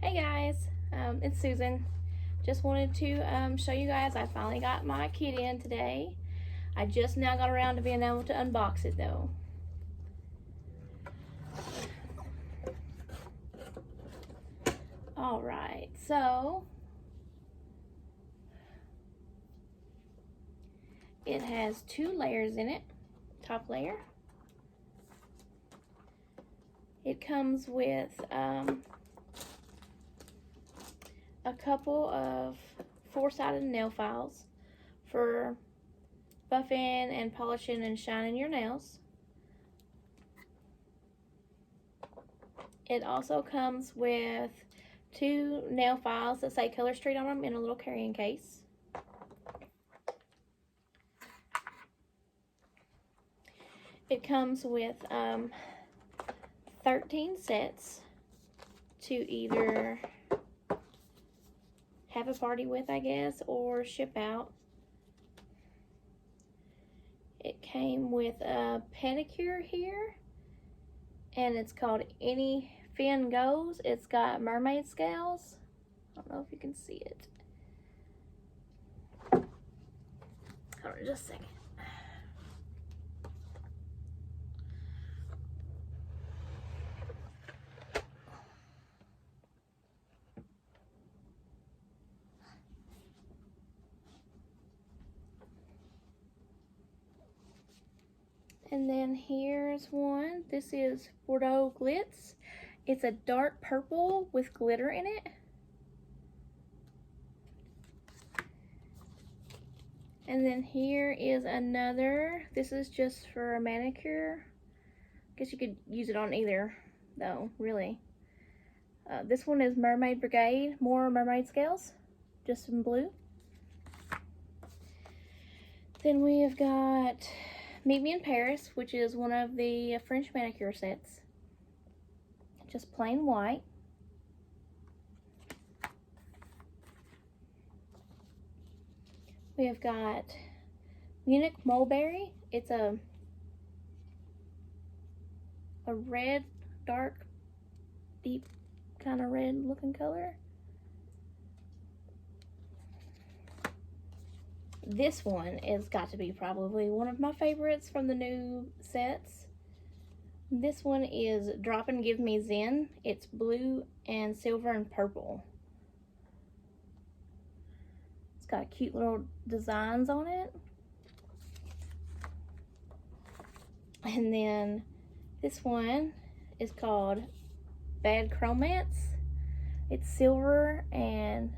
Hey guys, it's Susan. Just wanted to show you guys I finally got my kit in today. I just now got around to being able to unbox it though. Alright, so it has 2 layers in it. Top layer. It comes with a couple of 4-sided nail files for buffing and polishing and shining your nails. It also comes with 2 nail files that say Colorstreet on them in a little carrying case. It comes with 13 sets to either have a party with, I guess, or ship out. It came with a pedicure here, and it's called Any Fin Goes. It's got mermaid scales. I don't know if you can see it. Hold on just a second. And then here's one. This is Bordeaux Glitz. It's a dark purple with glitter in it. And then here is another. This is just for a manicure. I guess you could use it on either, though, really. This one is Mermaid Brigade. More mermaid scales, just in blue. Then we have got Meet Me in Paris, which is one of the French manicure sets. Just plain white. We have got Munich Mulberry. It's a red, dark, deep kind of red looking color. This one has got to be probably one of my favorites from the new sets. This one is Drop and Give Me Zen. It's blue and silver and purple. It's got cute little designs on it. And then this one is called Bad Chromance. It's silver and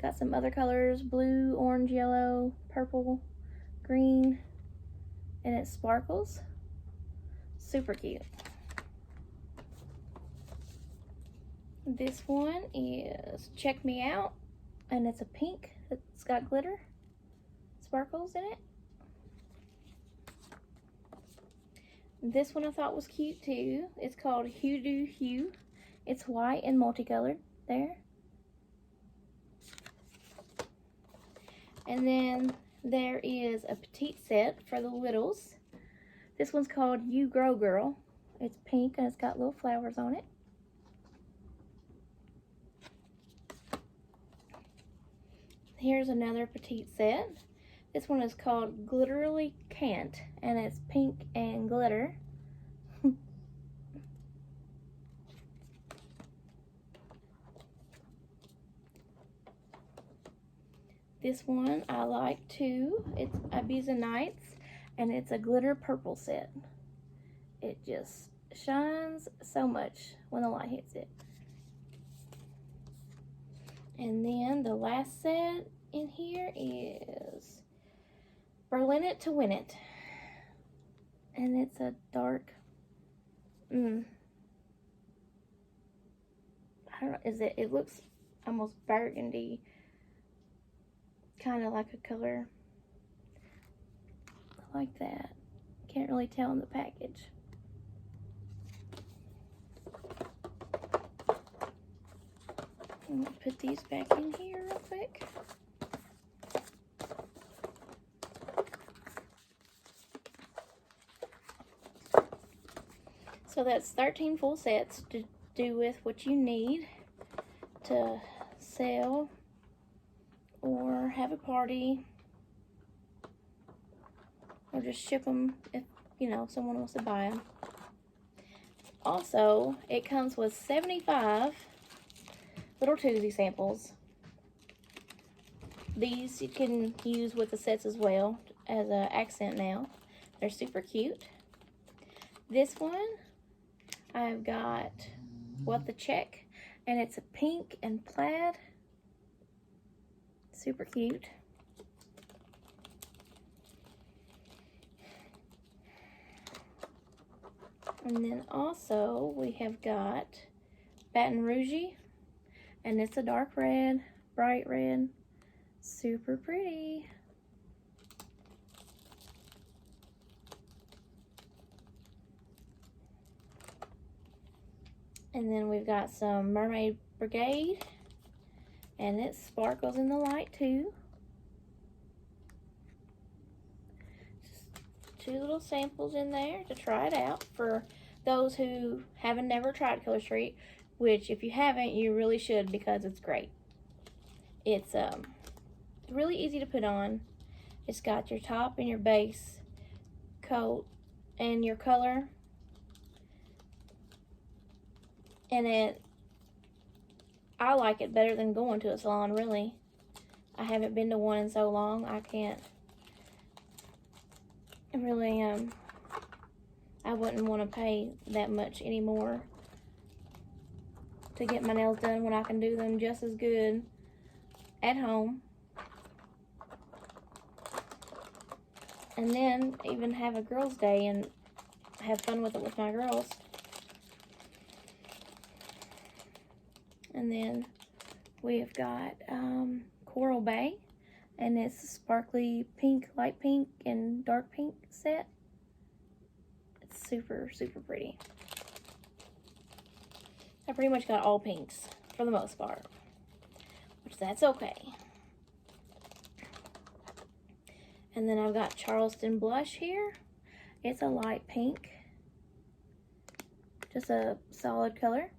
got some other colors, blue, orange, yellow, purple, green, and it sparkles. Super cute. This one is Check Me Out, and it's a pink. It's got glitter, sparkles in it. This one I thought was cute too. It's called Hue Do Hue. It's white and multicolored there. And then there is a petite set for the littles. This one's called You Grow Girl. It's pink and it's got little flowers on it. Here's another petite set. This one is called Glitterly Can't, and it's pink and glitter. This one I like too. It's Ibiza Nights, and it's a glitter purple set. It just shines so much when the light hits it. And then the last set in here is Berlin It to Win It. And it's a dark, I don't know, it looks almost burgundy. Kind of like a color like that. Can't really tell in the package. I'm gonna put these back in here real quick. So that's 13 full sets to do with what you need. to sell or have a party, or just ship them if, you know, someone wants to buy them. Also, it comes with 75 little Tuesday samples. These you can use with the sets as well as an accent nail. They're super cute. This one, I've got What the Check, and it's a pink and plaid. Super cute. And then also we have got Baton Rouge, and it's a dark red, bright red, super pretty. And then we've got some Mermaid Brigade, and it sparkles in the light too. Just 2 little samples in there to try it out for those who haven't never tried Colorstreet, which if you haven't, you really should, because it's great. It's really easy to put on. It's got your top and your base coat and your color, and I like it better than going to a salon, really. I haven't been to one in so long, I can't really, I wouldn't want to pay that much anymore to get my nails done when I can do them just as good at home. And then even have a girls' day and have fun with it with my girls. And then we've got Coral Bay, and it's a sparkly pink, light pink, and dark pink set. It's super, super pretty. I pretty much got all pinks for the most part, which that's okay. And then I've got Charleston Blush here. It's a light pink, just a solid color.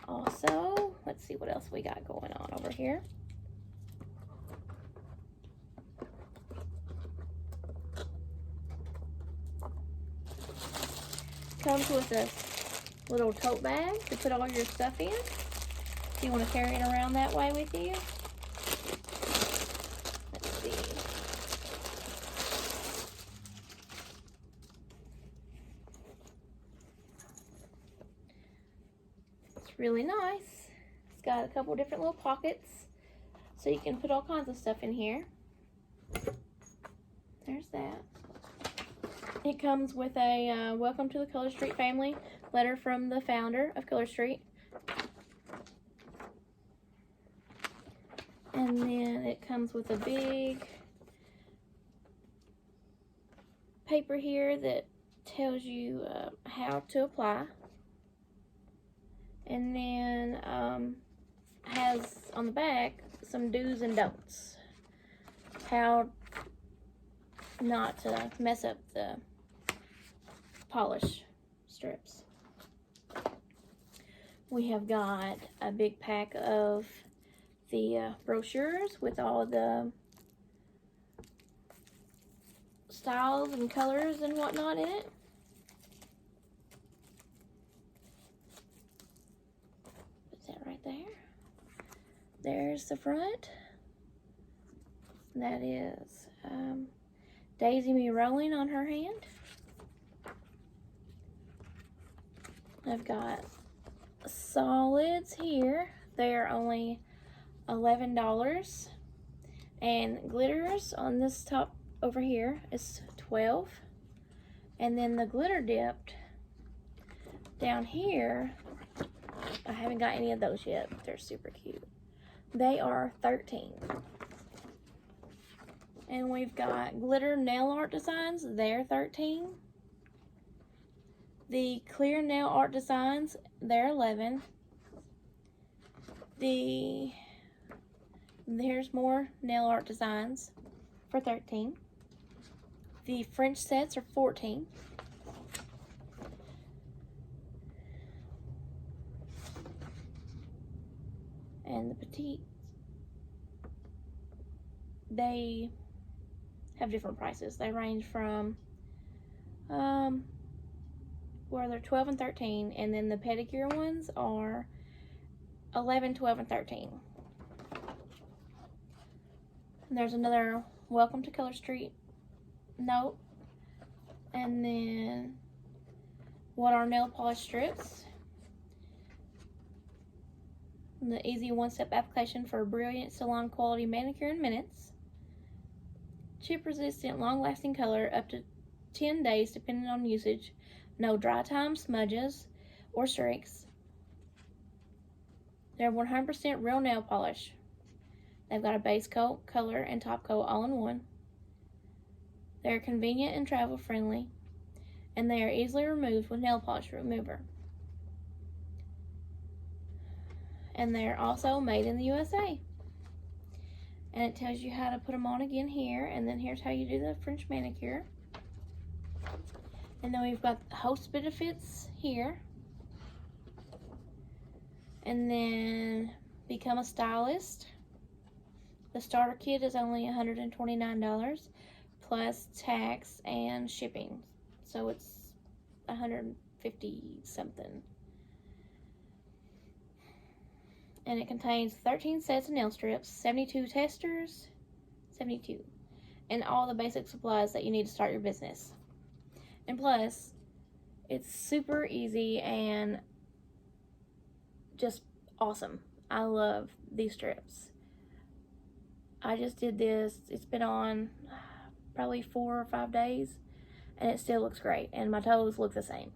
Also, let's see what else we got going on over here. Comes with a little tote bag to put all your stuff in, if you want to carry it around that way with you. Let's see. It's really nice. It's got a couple different little pockets, so you can put all kinds of stuff in here. There's that. It comes with a welcome to the Colorstreet family letter from the founder of Colorstreet. And then it comes with a big paper here that tells you how to apply. And then has on the back some do's and don'ts. How not to mess up the polish strips. We have got a big pack of the brochures with all the styles and colors and whatnot in it. Put that right there. There's the front. That is Daisy Me Rolling on her hand. I've got solids here. They are only $11. And glitters on this top over here is $12. And then the glitter dipped down here, I haven't got any of those yet, but they're super cute. They are $13. And we've got glitter nail art designs, they're $13. The clear nail art designs, they're $11. The Here's more nail art designs for $13. The French sets are $14. And the Pedis, they have different prices. They range from where they're 12 and 13, and then the pedicure ones are 11, 12, and 13. And there's another welcome to Colorstreet note. And then what are nail polish strips? And the easy one-step application for a brilliant salon quality manicure in minutes. Chip resistant, long-lasting color up to 10 days depending on usage. No dry time, smudges, or streaks. They're 100% real nail polish. They've got a base coat, color, and top coat all in one. They're convenient and travel friendly, and they are easily removed with nail polish remover. And they're also made in the USA. And it tells you how to put them on again here, and then here's how you do the French manicure. And then we've got host benefits here. And then become a stylist. The starter kit is only $129 plus tax and shipping. So it's $150 something. And it contains 13 sets of nail strips, 72 testers, 72, and all the basic supplies that you need to start your business. And plus, it's super easy and just awesome. I love these strips. I just did this. It's been on probably 4 or 5 days, and it still looks great, and my toes look the same.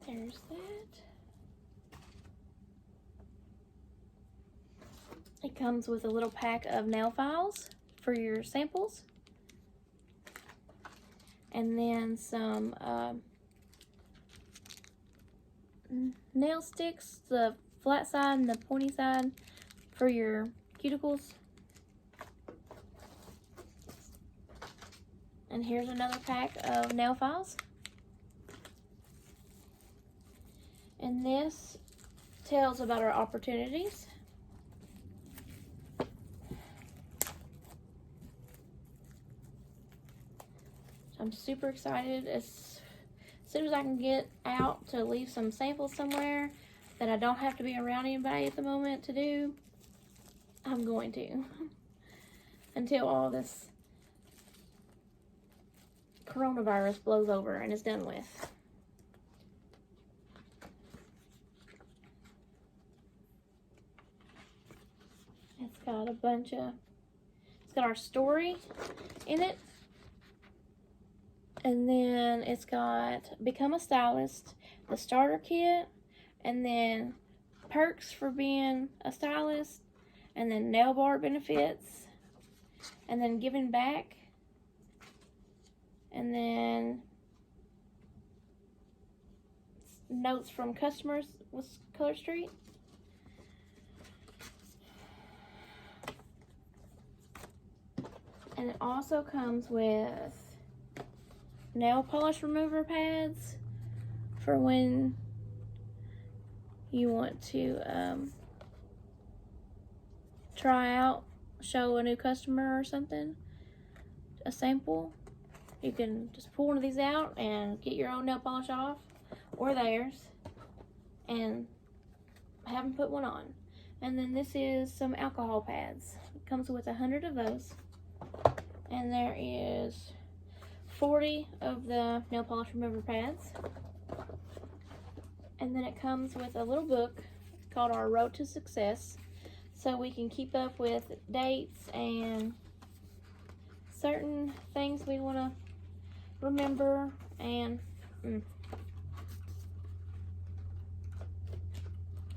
Okay, there's that. It comes with a little pack of nail files for your samples. And then some nail sticks, the flat side and the pointy side for your cuticles. And here's another pack of nail files. And this tells about our opportunities. I'm super excited as soon as I can get out to leave some samples somewhere that I don't have to be around anybody at the moment to do. I'm going to until all this coronavirus blows over and is done with. It's got it's got our story in it. And then it's got Become a Stylist, the starter kit, and then perks for being a stylist, and then nail bar benefits, and then giving back, and then notes from customers with Colorstreet. And it also comes with nail polish remover pads for when you want to try out, show a new customer or something, a sample. You can just pull one of these out and get your own nail polish off or theirs and have them put one on. And then this is some alcohol pads. It comes with 100 of those, and there is 40 of the nail polish remover pads. And then it comes with a little book called Our Road to Success, so we can keep up with dates and certain things we want to remember, and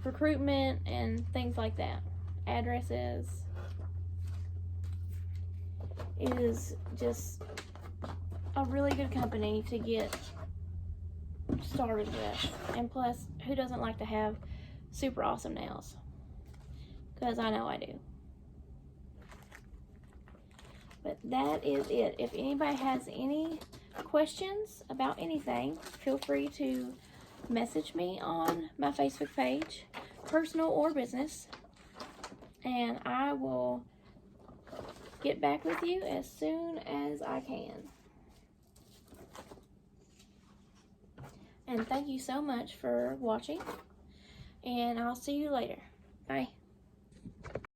recruitment and things like that, addresses. It is just a really good company to get started with. And plus, who doesn't like to have super awesome nails? Because I know I do. But that is it. If anybody has any questions about anything, feel free to message me on my Facebook page, personal or business, and I will get back with you as soon as I can. And thank you so much for watching, and I'll see you later. Bye.